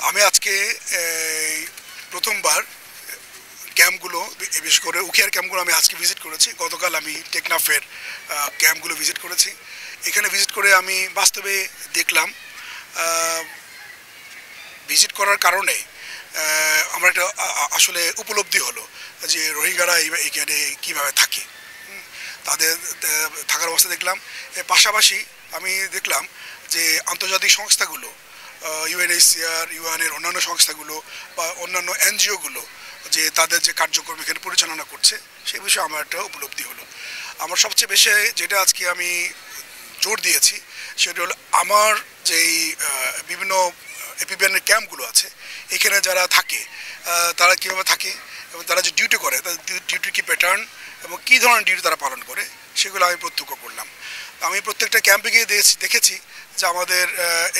আমি আজকে প্রথমবার ক্যাম্পগুলো, বিশেষ করে উখিয়ার ক্যাম্পগুলো আমি আজকে ভিজিট করেছি। গতকাল আমি টেকনাফের ক্যাম্পগুলো ভিজিট করেছি। এখানে ভিজিট করে আমি বাস্তবে দেখলাম, ভিজিট করার কারণে আমার একটা আসলে উপলব্ধি হলো যে রোহিঙ্গারা এখানে কীভাবে থাকে, তাদের থাকার অবস্থা দেখলাম। এর পাশাপাশি আমি দেখলাম যে আন্তর্জাতিক সংস্থাগুলো, ইউএনএইচসিআর, ইউএনের অন্যান্য সংস্থাগুলো বা অন্যান্য এনজিওগুলো যে তাদের যে কার্যক্রম এখানে পরিচালনা করছে, সেই বিষয়ে আমার একটা উপলব্ধি হলো। আমার সবচেয়ে বেশি যেটা আজকে আমি জোর দিয়েছি সেটা হলো আমার যেই বিভিন্ন এপিবিএনের ক্যাম্পগুলো আছে, এখানে যারা থাকে তারা কীভাবে থাকে এবং তারা যে ডিউটি করে তাদের ডিউটির কী প্যাটার্ন এবং কী ধরনের ডিউটি তারা পালন করে সেগুলো আমি প্রত্যক্ষ করলাম। আমি প্রত্যেকটা ক্যাম্পে গিয়ে দেখেছি যে আমাদের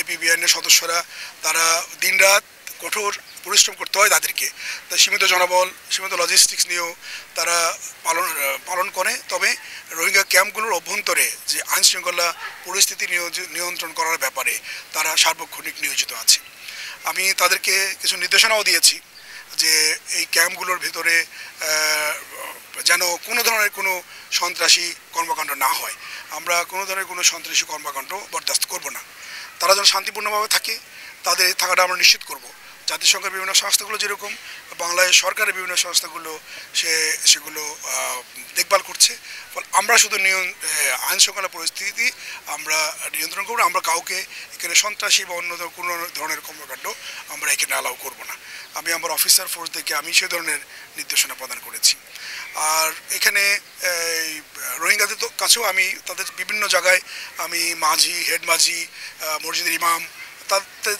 এপিবিএনের সদস্যরা তারা দিনরাত কঠোর পরিশ্রম করতে হয় তাদেরকে, সীমিত জনবল, সীমিত লজিস্টিক্স নিয়েও তারা পালন করে। তবে রোহিঙ্গা ক্যাম্পগুলোর অভ্যন্তরে যে আইনশৃঙ্খলা পরিস্থিতি নিয়ন্ত্রণ করার ব্যাপারে তারা সার্বক্ষণিক নিয়োজিত আছে। আমি তাদেরকে কিছু নির্দেশনাও দিয়েছি যে এই ক্যাম্পগুলোর ভিতরে যেন কোনো ধরনের কোনো সন্ত্রাসী কর্মকাণ্ড না হয়। আমরা কোনো ধরনের কোনো সন্ত্রাসী কর্মকাণ্ড বরদাস্ত করব না। তারা যেন শান্তিপূর্ণভাবে থাকে, তাদের থাকাটা আমরা নিশ্চিত করব। জাতিসংঘের বিভিন্ন সংস্থাগুলো যেরকম বাংলাদেশ সরকারের বিভিন্ন সংস্থাগুলো সেগুলো দেখভাল করছে। ফলে আমরা শুধু আইন শৃঙ্খলা পরিস্থিতি আমরা নিয়ন্ত্রণ করব। আমরা কাউকে এখানে সন্ত্রাসী বা অন্য কোনো ধরনের কর্মকাণ্ড আমরা এখানে অ্যালাউ করব না। আমি আমার অফিসার ফোর্স থেকে আমি সে ধরনের নির্দেশনা প্রদান করেছি। আর এখানে রোহিঙ্গাদের কাছেও আমি তাদের বিভিন্ন জায়গায় আমি মাঝি, হেড মাঝি, মসজিদের ইমাম,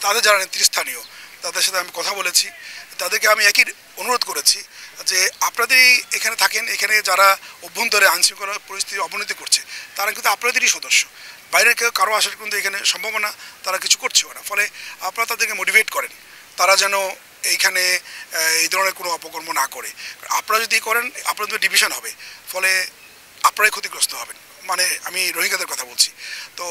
তাদের যারা নেতৃস্থানীয় তাদের সাথে আমি কথা বলেছি। তাদেরকে আমি একই অনুরোধ করেছি যে আপনাদেরই এখানে থাকেন, এখানে যারা অভ্যন্তরে আইনশৃঙ্খলা পরিস্থিতির অবনতি করছে তারা কিন্তু আপনাদেরই সদস্য, বাইরের কেউ কারো আসার কিন্তু এখানে সম্ভাবনা তারা কিছু করছেও না। ফলে আপনারা তাদেরকে মোটিভেট করেন তারা যেন এইখানে এই ধরনের কোনো অপকর্ম না করে। আপনারা যদি করেন আপনাদের ডিভিশন হবে, ফলে আপনারাই ক্ষতিগ্রস্ত হবেন। মানে আমি রোহিঙ্গাদের কথা বলছি। তো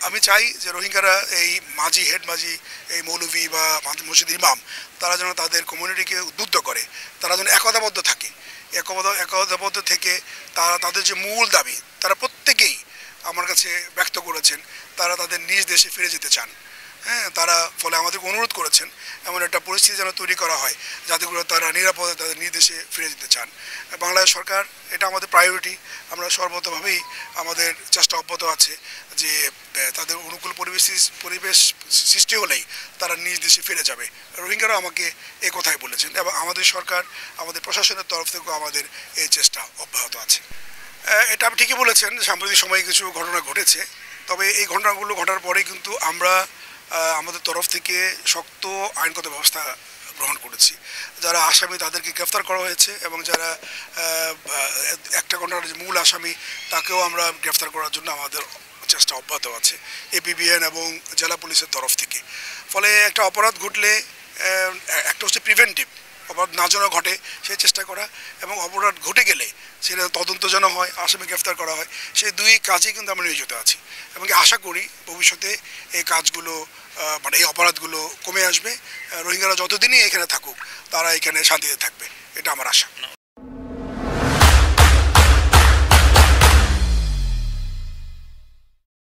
আমি চাই যে রোহিঙ্গারা এই মাঝি, হেড মাঝি, এই মৌলভী বা মসজিদের ইমাম তারা যেন তাদের কমিউনিটিকে উদ্বুদ্ধ করে, তারা যেন একতাবদ্ধ থাকে। একতাবদ্ধ থেকে তারা তাদের যে মূল দাবি তারা প্রত্যেকেই আমার কাছে ব্যক্ত করেছেন, তারা তাদের নিজ দেশে ফিরে যেতে চান। হ্যাঁ, তারা ফলে আমাদেরকে অনুরোধ করেছেন এমন একটা পরিস্থিতি যেন তৈরি করা হয় যাতে করে তারা নিরাপদে তাদের নিজ দেশে ফিরে যেতে চান। বাংলাদেশ সরকার এটা আমাদের প্রায়োরিটি। আমরা সর্বতভাবেই আমাদের চেষ্টা অব্যাহত আছে যে তাদের অনুকূল পরিবেশ সৃষ্টি হলেই তারা নিজ দেশে ফিরে যাবে। রোহিঙ্গারাও আমাকে এ কথাই বলেছেন এবং আমাদের সরকার, আমাদের প্রশাসনের তরফ থেকেও আমাদের এই চেষ্টা অব্যাহত আছে। এটা আপনি ঠিকই বলেছেন, সাম্প্রতিক সময়ে কিছু ঘটনা ঘটেছে। তবে এই ঘটনাগুলো ঘটার পরেই কিন্তু আমরা আমাদের তরফ থেকে শক্ত আইনগত ব্যবস্থা গ্রহণ করেছি। যারা আসামি তাদেরকে গ্রেফতার করা হয়েছে এবং যারা একটা ঘটনার যে মূল আসামি তাকেও আমরা গ্রেফতার করার জন্য আমাদের চেষ্টা অব্যাহত আছে এপিবিএন এবং জেলা পুলিশের তরফ থেকে। ফলে একটা অপরাধ ঘটলে একটা হচ্ছে প্রিভেন্টিভ, অপরাধ না যেন ঘটে সেই চেষ্টা করা, এবং অপরাধ ঘটে গেলে সেটা তদন্ত যেন হয়, আসামি গ্রেফতার করা হয়, সেই দুই কাজেই কিন্তু আমরা নিয়োজিত আছি। এবং আশা করি ভবিষ্যতে এই কাজগুলো মানে এই অপরাধগুলো কমে আসবে। রোহিঙ্গারা যতদিনই এখানে থাকুক তারা এখানে শান্তিতে থাকবে, এটা আমার আশা।